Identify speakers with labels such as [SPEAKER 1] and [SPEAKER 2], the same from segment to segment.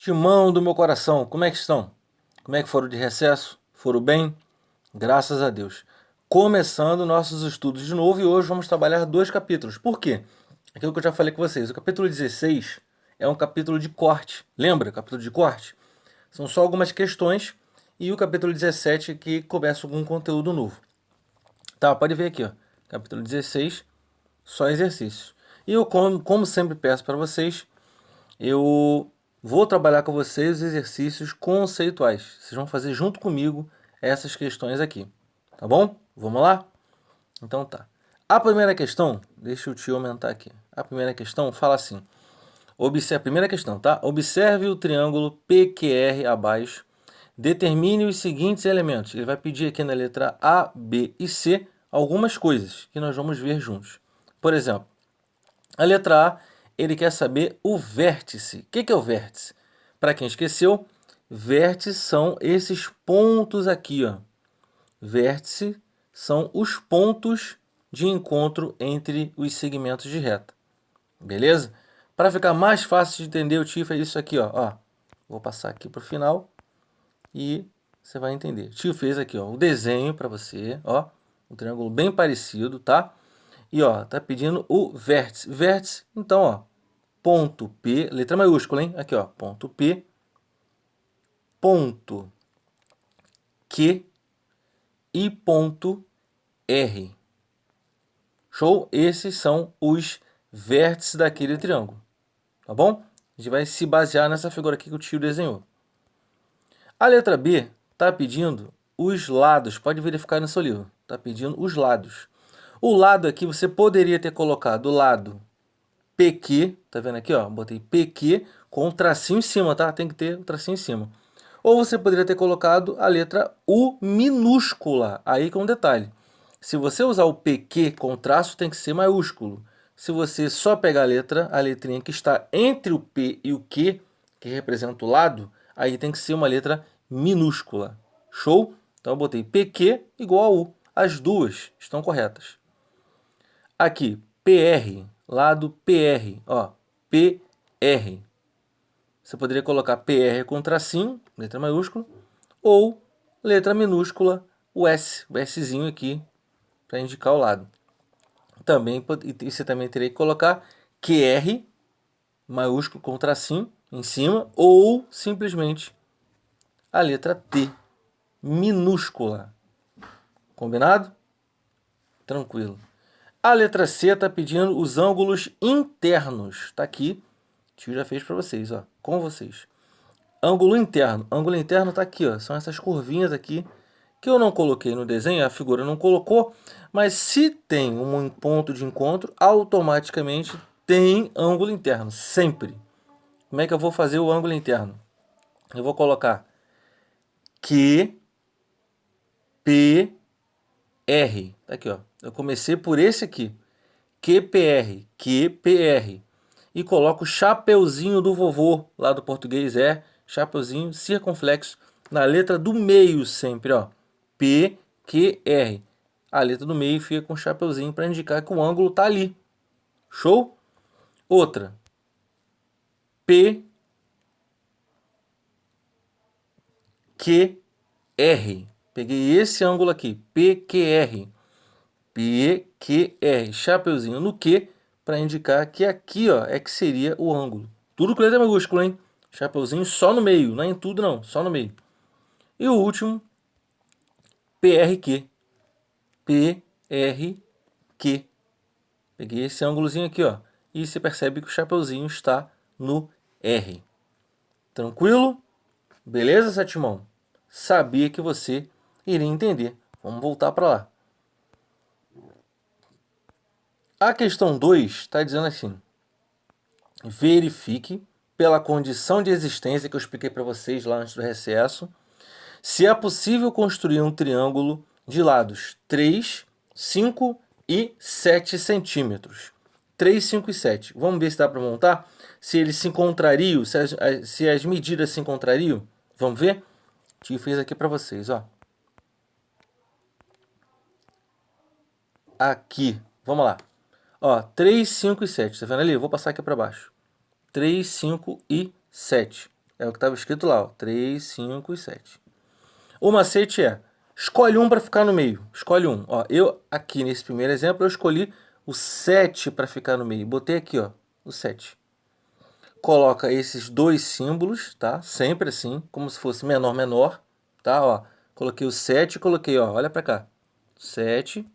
[SPEAKER 1] Timão do meu coração, como é que estão? Como é que foram de recesso? Foram bem? Graças a Deus. Começando nossos estudos de novo e hoje vamos trabalhar dois capítulos. Por quê? Aquilo que eu já falei com vocês. O capítulo 16 é um capítulo de corte. Lembra? Capítulo de corte? São só algumas questões e o capítulo 17 que começa com um conteúdo novo. Tá, pode ver aqui, ó. Capítulo 16, só exercícios. E eu, como sempre peço para vocês, eu vou trabalhar com vocês os exercícios conceituais. Vocês vão fazer junto comigo essas questões aqui, tá bom? Vamos lá? Então tá. A primeira questão, deixa eu te aumentar aqui. A primeira questão fala assim: observe a primeira questão, tá? Observe o triângulo PQR abaixo. Determine os seguintes elementos. Ele vai pedir aqui na letra A, B e C algumas coisas que nós vamos ver juntos. Por exemplo, a letra A, ele quer saber o vértice. O que é o vértice? Para quem esqueceu, vértices são esses pontos aqui, ó. Vértice são os pontos de encontro entre os segmentos de reta. Beleza? Para ficar mais fácil de entender, o tio fez isso aqui, ó. Vou passar aqui para o final e você vai entender. O tio fez aqui, ó, o desenho para você, ó, um triângulo bem parecido, tá? E ó, tá pedindo o vértice. Vértice, então, ó, ponto P, letra maiúscula, hein? Aqui, ó, ponto P, ponto Q e ponto R. Show? Esses são os vértices daquele triângulo, tá bom? A gente vai se basear nessa figura aqui que o tio desenhou. A letra B tá pedindo os lados, pode verificar no seu livro, tá pedindo os lados. O lado aqui você poderia ter colocado o lado PQ, tá vendo aqui, ó? Botei PQ com um tracinho em cima, tá? Tem que ter um tracinho em cima. Ou você poderia ter colocado a letra U minúscula, aí com um detalhe. Se você usar o PQ com traço, tem que ser maiúsculo. Se você só pegar a letrinha que está entre o P e o Q, que representa o lado, aí tem que ser uma letra minúscula. Show? Então eu botei PQ igual a U. As duas estão corretas. Aqui, PR, lado PR, ó, PR. Você poderia colocar PR com tracinho, letra maiúscula, ou letra minúscula, o Szinho aqui, para indicar o lado. Também, você também teria que colocar QR, maiúsculo com tracinho, em cima, ou simplesmente a letra T, minúscula. Combinado? Tranquilo. A letra C está pedindo os ângulos internos. Está aqui. O tio já fez para vocês, ó, com vocês. Ângulo interno. Ângulo interno está aqui, ó. São essas curvinhas aqui que eu não coloquei no desenho, a figura não colocou, mas se tem um ponto de encontro, automaticamente tem ângulo interno, sempre. Como é que eu vou fazer o ângulo interno? Eu vou colocar Q, P, R. Tá aqui, ó. Eu comecei por esse aqui. QPR, QPR. E coloco o chapeuzinho do vovô, lá do português é chapeuzinho circunflexo, na letra do meio sempre, ó. PQR. A letra do meio fica com o chapeuzinho para indicar que o ângulo tá ali. Show? Outra. PQR. Peguei esse ângulo aqui, PQR. PQR, chapeuzinho no Q, para indicar que aqui, ó, é que seria o ângulo. Tudo com letra maiúscula, hein? Chapeuzinho só no meio, não é em tudo não, só no meio. E o último, PRQ. PRQ. Peguei esse ângulozinho aqui, ó, e você percebe que o chapeuzinho está no R. Tranquilo? Beleza, Sétimão? Sabia que você iria entender. Vamos voltar para lá. A questão 2 está dizendo assim: verifique, pela condição de existência que eu expliquei para vocês lá antes do recesso, se é possível construir um triângulo de lados 3, 5 e 7 centímetros. 3, 5 e 7. Vamos ver se dá para montar? Se eles se encontrariam, se as medidas se encontrariam? Vamos ver? O tio fez aqui para vocês, ó. Aqui, vamos lá. Ó, 3, 5 e 7. Tá vendo ali? Eu vou passar aqui para baixo. 3, 5 e 7. É o que estava escrito lá, ó, 3, 5 e 7. O macete é, escolhe um para ficar no meio. Escolhe um. Ó, eu, aqui nesse primeiro exemplo, eu escolhi o 7 para ficar no meio. Botei aqui, ó, o 7. Coloca esses dois símbolos, tá? Sempre assim, como se fosse menor, menor, tá? Ó, coloquei o 7 e coloquei, ó, olha para cá. 7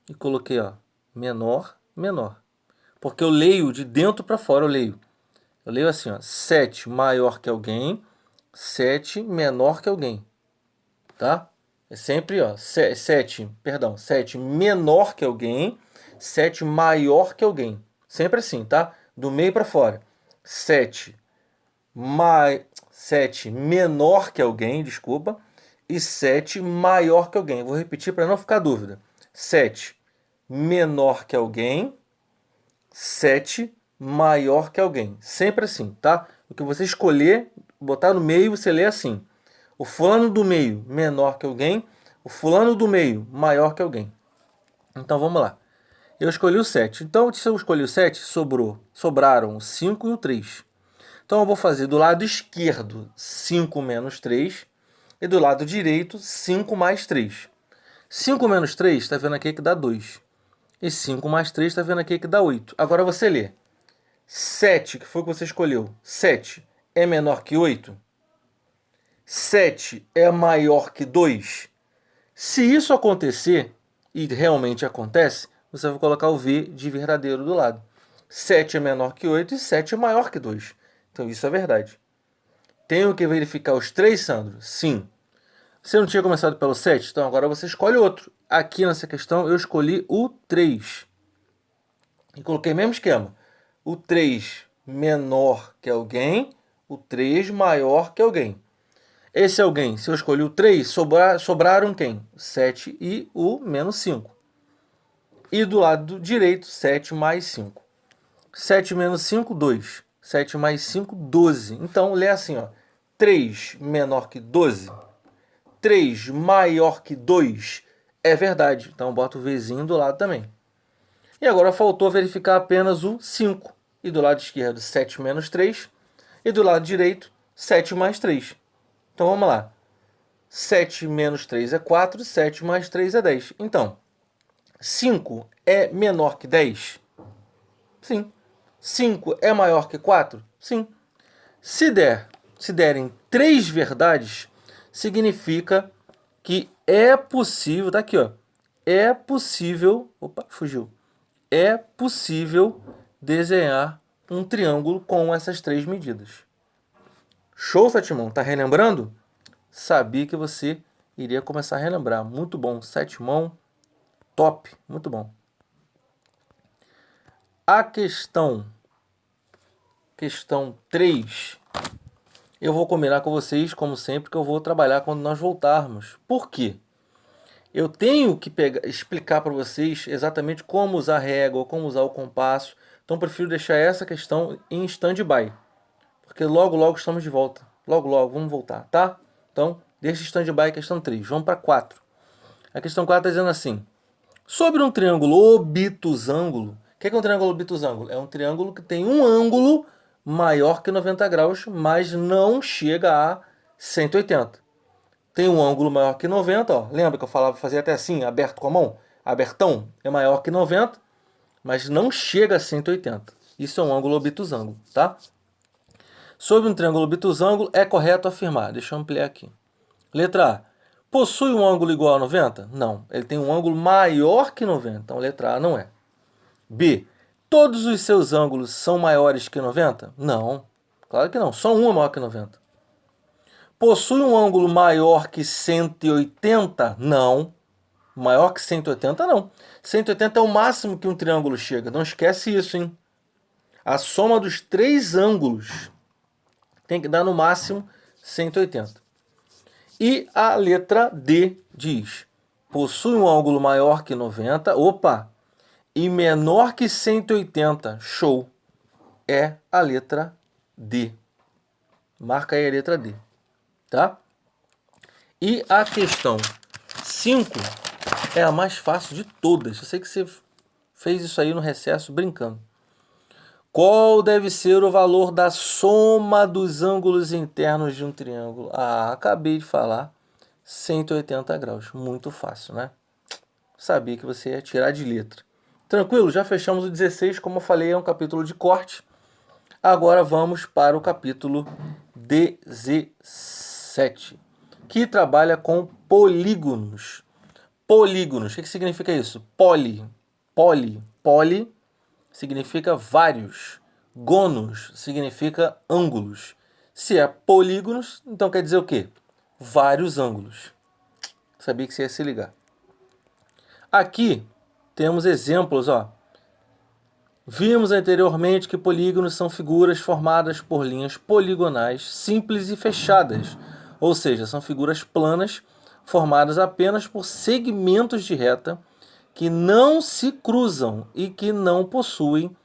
[SPEAKER 1] e coloquei, ó, menor, menor. Porque eu leio de dentro para fora, eu leio. Eu leio assim, ó, 7 maior que alguém, 7 menor que alguém, tá? É sempre, ó, 7 menor que alguém, 7 maior que alguém. Sempre assim, tá? Do meio para fora. 7 menor que alguém, desculpa, e 7 maior que alguém. Vou repetir para não ficar dúvida. 7 menor que alguém, 7 maior que alguém. Sempre assim, tá? O que você escolher, botar no meio, você lê assim. O fulano do meio menor que alguém, o fulano do meio maior que alguém. Então vamos lá. Eu escolhi o 7. Então, se eu escolhi o 7, sobraram o 5 e o 3. Então eu vou fazer do lado esquerdo 5 menos 3 e do lado direito 5 mais 3. 5 menos 3, está vendo aqui que dá 2. E 5 mais 3, está vendo aqui que dá 8. Agora você lê. 7, que foi o que você escolheu. 7 é menor que 8? 7 é maior que 2? Se isso acontecer, e realmente acontece, você vai colocar o V de verdadeiro do lado. 7 é menor que 8 e 7 é maior que 2. Então isso é verdade. Tenho que verificar os 3, Sandro? Sim. Você não tinha começado pelo 7? Então agora você escolhe outro. Aqui nessa questão eu escolhi o 3. E coloquei o mesmo esquema. O 3 menor que alguém, o 3 maior que alguém. Esse alguém, se eu escolhi o 3, sobraram quem? O 7 e o menos 5. E do lado direito, 7 mais 5. 7 menos 5, 2. 7 mais 5, 12. Então, lê assim, ó. 3 menor que 12. 3 maior que 2. É verdade. Então, bota o Vzinho do lado também. E agora faltou verificar apenas o 5. E do lado esquerdo, 7 menos 3. E do lado direito, 7 mais 3. Então, vamos lá. 7 menos 3 é 4, 7 mais 3 é 10. Então, 5 é menor que 10? Sim. 5 é maior que 4? Sim. Se derem 3 verdades, significa que é possível, tá aqui, ó. É possível, opa, fugiu. É possível desenhar um triângulo com essas 3 medidas. Show, Sétimão? Tá relembrando? Sabia que você iria começar a relembrar. Muito bom, Sétimão, top, muito bom. A questão 3, eu vou combinar com vocês, como sempre, que eu vou trabalhar quando nós voltarmos. Por quê? Eu tenho que explicar para vocês exatamente como usar a régua, como usar o compasso. Então, prefiro deixar essa questão em stand-by. Porque logo, logo estamos de volta. Logo, logo, vamos voltar, tá? Então, deixa stand-by a questão 3. Vamos para 4. A questão 4 está dizendo assim. Sobre um triângulo obtusângulo. O que é um triângulo obtusângulo? É um triângulo que tem um ângulo maior que 90 graus, mas não chega a 180. Tem um ângulo maior que 90, ó. Lembra que eu falava, fazia até assim, aberto com a mão? Abertão é maior que 90, mas não chega a 180. Isso é um ângulo obtusângulo, tá? Sobre um triângulo obtusângulo, é correto afirmar. Deixa eu ampliar aqui. Letra A. Possui um ângulo igual a 90? Não. Ele tem um ângulo maior que 90. Então, letra A não é. B. Todos os seus ângulos são maiores que 90? Não. Claro que não. Só um é maior que 90. Possui um ângulo maior que 180? Não. Maior que 180, não. 180 é o máximo que um triângulo chega. Não esquece isso, hein? A soma dos 3 ângulos tem que dar no máximo 180. E a letra D diz: possui um ângulo maior que 90, opa, e menor que 180, show. É a letra D. Marca aí a letra D, tá? E a questão 5 é a mais fácil de todas. Eu sei que você fez isso aí no recesso brincando. Qual deve ser o valor da soma dos ângulos internos de um triângulo? Ah, acabei de falar. 180 graus. Muito fácil, né? Sabia que você ia tirar de letra. Tranquilo? Já fechamos o 16. Como eu falei, é um capítulo de corte. Agora vamos para o capítulo 17, que trabalha com polígonos. Polígonos, o que significa isso? Poli significa vários. Gonos significa ângulos. Se é polígonos, então quer dizer o quê? Vários ângulos. Sabia que você ia se ligar. Aqui temos exemplos, ó. Vimos anteriormente que polígonos são figuras formadas por linhas poligonais simples e fechadas, ou seja, são figuras planas formadas apenas por segmentos de reta que não se cruzam e que não possuem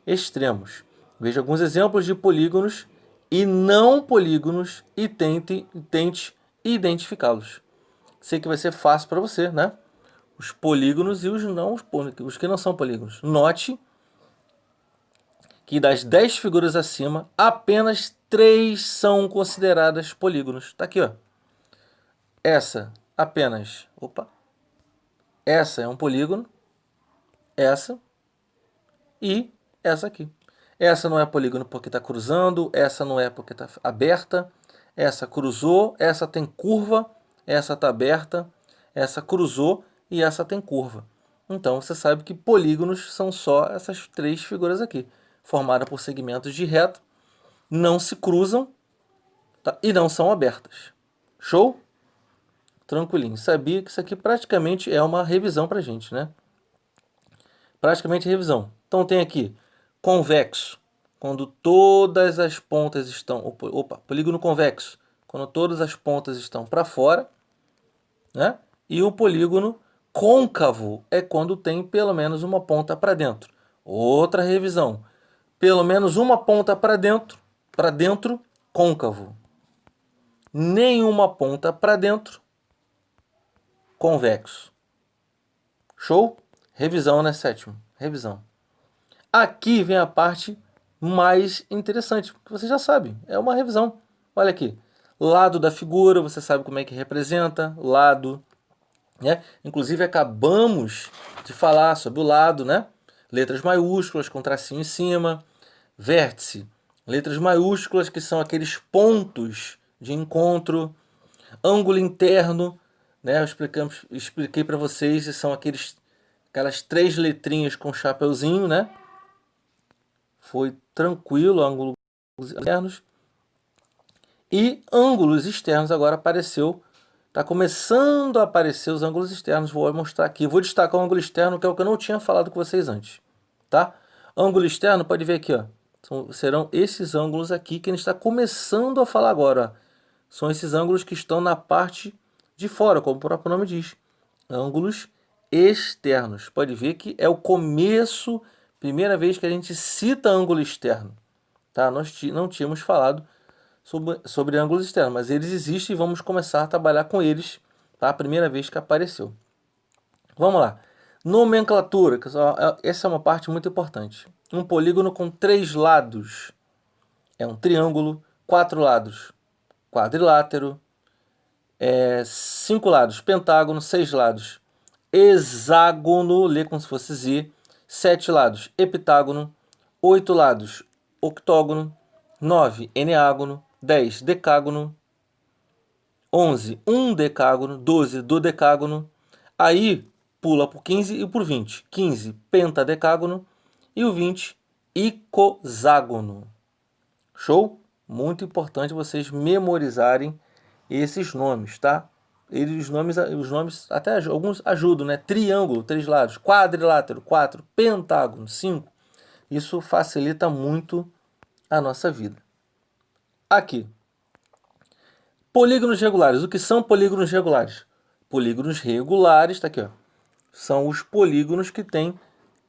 [SPEAKER 1] extremos. Veja alguns exemplos de polígonos e não polígonos e tente identificá-los. Sei que vai ser fácil para você, né? Os polígonos e os que não são polígonos. Note que das 10 figuras acima, apenas 3 são consideradas polígonos. Tá aqui, ó. Essa apenas. Opa. Essa é um polígono. Essa. E essa aqui. Essa não é polígono porque está cruzando. Essa não é porque está aberta. Essa cruzou. Essa tem curva. Essa está aberta. Essa cruzou. E essa tem curva. Então você sabe que polígonos são só essas 3 figuras aqui, formada por segmentos de reta, não se cruzam, tá? E não são abertas. Show? Tranquilinho. Sabia que isso aqui praticamente é uma revisão pra gente, né? Praticamente revisão. Então tem aqui convexo, quando todas as pontas estão... Opa, polígono convexo, quando todas as pontas estão para fora, né? E o polígono côncavo é quando tem pelo menos uma ponta para dentro. Outra revisão. Pelo menos uma ponta para dentro, côncavo. Nenhuma ponta para dentro, convexo. Show? Revisão, né, sétimo? Revisão. Aqui vem a parte mais interessante, que você já sabe, é uma revisão. Olha aqui, lado da figura, você sabe como é que representa, lado, né? Inclusive acabamos de falar sobre o lado, né? Letras maiúsculas com tracinho em cima. Vértice, letras maiúsculas, que são aqueles pontos de encontro. Ângulo interno, né? Eu expliquei para vocês, são aquelas 3 letrinhas com chapeuzinho, né? Foi tranquilo, ângulos internos. E ângulos externos agora apareceu. Está começando a aparecer os ângulos externos. Vou mostrar aqui. Vou destacar o ângulo externo, que é o que eu não tinha falado com vocês antes. Tá? Ângulo externo, pode ver aqui, ó. Serão esses ângulos aqui que a gente está começando a falar agora. Ó. São esses ângulos que estão na parte de fora, como o próprio nome diz. Ângulos externos. Pode ver que é o começo, primeira vez que a gente cita ângulo externo. Tá? Nós não tínhamos falado sobre ângulos externos, mas eles existem e vamos começar a trabalhar com eles, tá? A primeira vez que apareceu. Vamos lá. Nomenclatura, essa é uma parte muito importante. Um polígono com 3 lados é um triângulo, 4 lados, quadrilátero, 5 lados, pentágono, 6 lados, hexágono, lê como se fosse Z, 7 lados, heptágono, 8 lados, octógono, 9, eneágono, 10, decágono, 11, decágono, 12, dodecágono, aí pula por 15 e por 20. 15, pentadecágono e o 20, icoságono. Show? Muito importante vocês memorizarem esses nomes, tá? Os nomes até alguns ajudam, né? Triângulo, 3 lados, quadrilátero, 4, pentágono, 5. Isso facilita muito a nossa vida. Aqui. Polígonos regulares. O que são polígonos regulares? Polígonos regulares, tá aqui, ó. São os polígonos que têm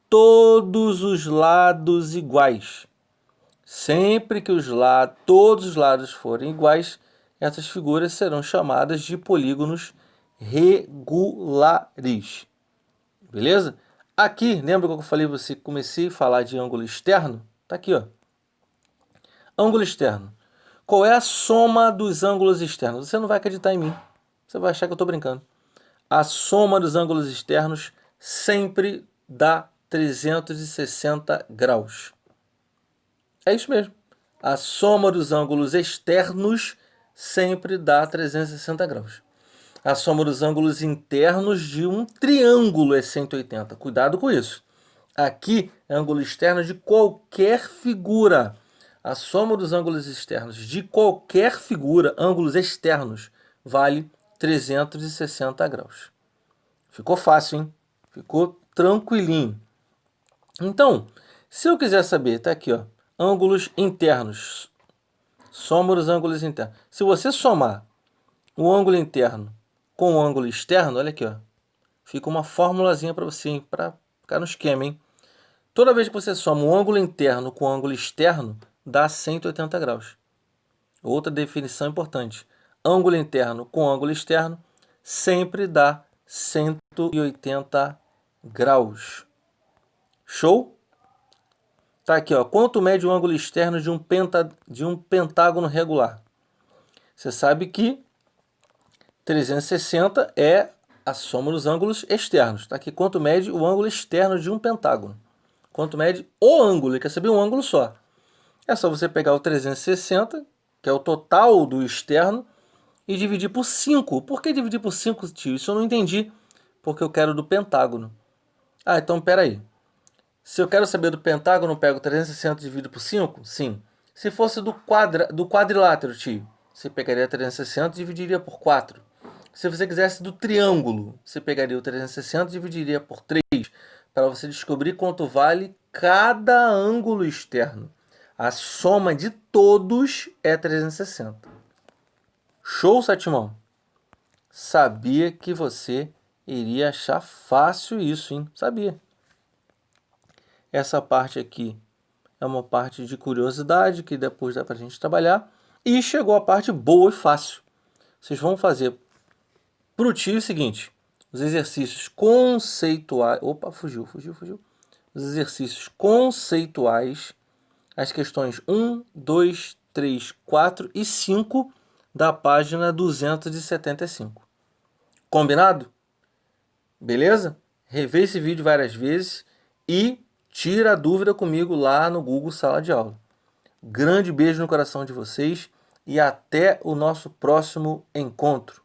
[SPEAKER 1] todos os lados iguais. Sempre que todos os lados forem iguais, essas figuras serão chamadas de polígonos regulares. Beleza? Aqui, lembra que eu falei você comecei a falar de ângulo externo? Tá aqui, ó. Ângulo externo. Qual é a soma dos ângulos externos? Você não vai acreditar em mim. Você vai achar que eu estou brincando. A soma dos ângulos externos sempre dá 360 graus. É isso mesmo. A soma dos ângulos externos sempre dá 360 graus. A soma dos ângulos internos de um triângulo é 180. Cuidado com isso. Aqui é ângulo externo de qualquer figura. A soma dos ângulos externos de qualquer figura, ângulos externos, vale 360 graus. Ficou fácil, hein? Ficou tranquilinho. Então, se eu quiser saber, tá aqui, ó, ângulos internos. Soma dos ângulos internos. Se você somar o ângulo interno com o ângulo externo, olha aqui, ó, fica uma formulazinha para você, para ficar no esquema, hein? Toda vez que você soma o ângulo interno com o ângulo externo, dá 180 graus. Outra definição importante. Ângulo interno com ângulo externo sempre dá 180 graus. Show? Tá aqui, ó. Quanto mede o ângulo externo de um pentágono regular? Você sabe que 360 é a soma dos ângulos externos. Tá aqui, quanto mede o ângulo externo de um pentágono. Quanto mede o ângulo, ele quer saber um ângulo só. É só você pegar o 360, que é o total do externo, e dividir por 5. Por que dividir por 5, tio? Isso eu não entendi, porque eu quero do pentágono. Ah, então peraí. Se eu quero saber do pentágono, eu pego 360 e divido por 5? Sim. Se fosse do quadrilátero, tio, você pegaria 360 e dividiria por 4. Se você quisesse do triângulo, você pegaria o 360 e dividiria por 3, para você descobrir quanto vale cada ângulo externo. A soma de todos é 360. Show, Satimão? Sabia que você iria achar fácil isso, hein? Sabia. Essa parte aqui é uma parte de curiosidade que depois dá pra gente trabalhar. E chegou a parte boa e fácil. Vocês vão fazer pro tio o seguinte: os exercícios conceituais. Opa, fugiu. Os exercícios conceituais, as questões 1, 2, 3, 4 e 5 da página 275. Combinado? Beleza? Revê esse vídeo várias vezes e tira a dúvida comigo lá no Google Sala de Aula. Grande beijo no coração de vocês e até o nosso próximo encontro.